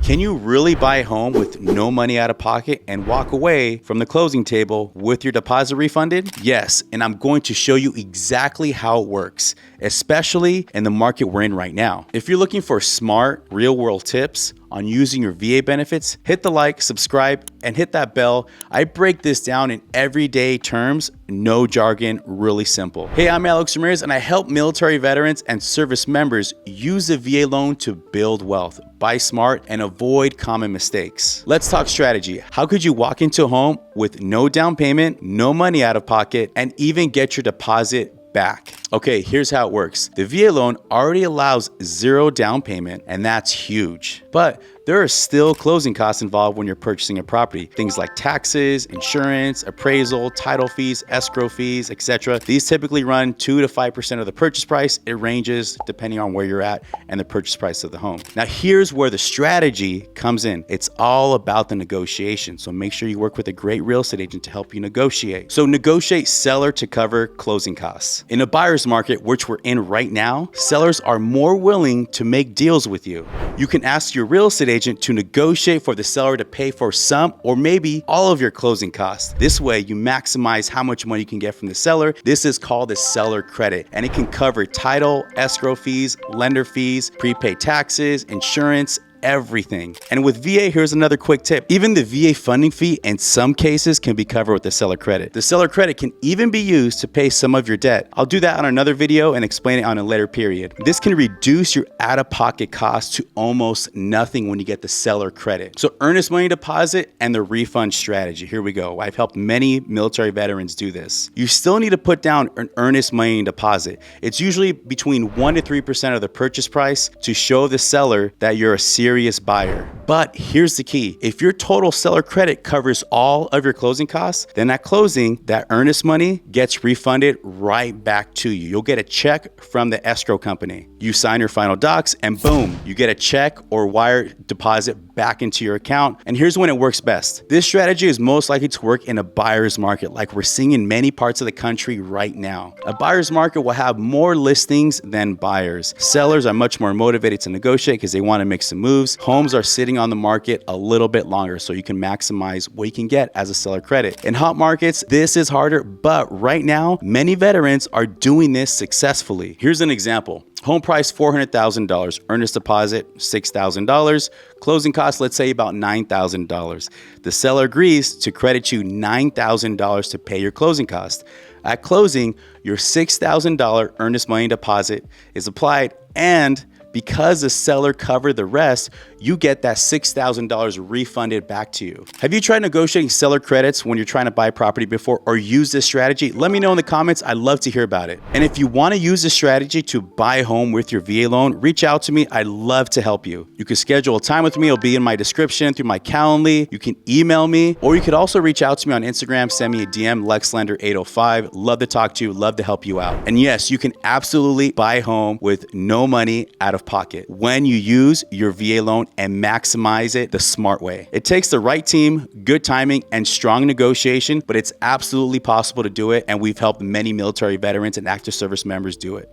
Can you really buy a home with no money out of pocket and walk away from the closing table with your deposit refunded? Yes, and I'm going to show you exactly how it works, especially in the market we're in right now. If you're looking for smart, real-world tips on using your VA benefits, hit the like, subscribe, and hit that bell. I break this down in everyday terms, no jargon, really simple. Hey, I'm Alex Ramirez, and I help military veterans and service members use the VA loan to build wealth, buy smart, and avoid common mistakes. Let's talk strategy. How could you walk into a home with no down payment, no money out of pocket, and even get your deposit back? Okay, here's how it works. The VA loan already allows 0 down payment, and that's huge. But there are still closing costs involved when you're purchasing a property. Things like taxes, insurance, appraisal, title fees, escrow fees, etc. These typically run 2 to 5% of the purchase price. It ranges depending on where you're at and the purchase price of the home. Now, here's where the strategy comes in. It's all about the negotiation. So make sure you work with a great real estate agent to help you negotiate. So negotiate seller to cover closing costs. In a buyer's market, which we're in right now, sellers are more willing to make deals with you. You can ask your real estate agent to negotiate for the seller to pay for some or maybe all of your closing costs. This way, you maximize how much money you can get from the seller. This is called the seller credit, and it can cover title, escrow fees, lender fees, prepaid taxes, insurance, everything. And with VA, here's another quick tip. Even the VA funding fee in some cases can be covered with the seller credit. The seller credit can even be used to pay some of your debt. I'll do that on another video and explain it on a later period. This can reduce your out-of-pocket costs to almost nothing when you get the seller credit. So earnest money deposit and the refund strategy. Here we go. I've helped many military veterans do this. You still need to put down an earnest money deposit. It's usually between 1 to 3% of the purchase price to show the seller that you're a serious buyer. But here's the key. If your total seller credit covers all of your closing costs, then at closing, that earnest money gets refunded right back to you. You'll get a check from the escrow company. You sign your final docs and boom, you get a check or wire deposit back into your account. And here's when it works best. This strategy is most likely to work in a buyer's market like we're seeing in many parts of the country right now. A buyer's market will have more listings than buyers. Sellers are much more motivated to negotiate because they want to make some moves. Homes are sitting on the market a little bit longer, so you can maximize what you can get as a seller credit. In hot markets, this is harder, but right now, many veterans are doing this successfully. Here's an example. Home price, $400,000, earnest deposit, $6,000, closing costs, let's say about $9,000. The seller agrees to credit you $9,000 to pay your closing cost. At closing, your $6,000 earnest money deposit is applied, and because the seller covered the rest, you get that $6,000 refunded back to you. Have you tried negotiating seller credits when you're trying to buy property before or use this strategy? Let me know in the comments. I'd love to hear about it. And if you want to use this strategy to buy a home with your VA loan, reach out to me. I'd love to help you. You can schedule a time with me. It'll be in my description through my Calendly. You can email me, or you could also reach out to me on Instagram. Send me a DM, LexLender805. Love to talk to you. Love to help you out. And yes, you can absolutely buy a home with no money out of pocket when you use your VA loan and maximize it the smart way. It takes the right team, good timing, and strong negotiation, but it's absolutely possible to do it, and we've helped many military veterans and active service members do it.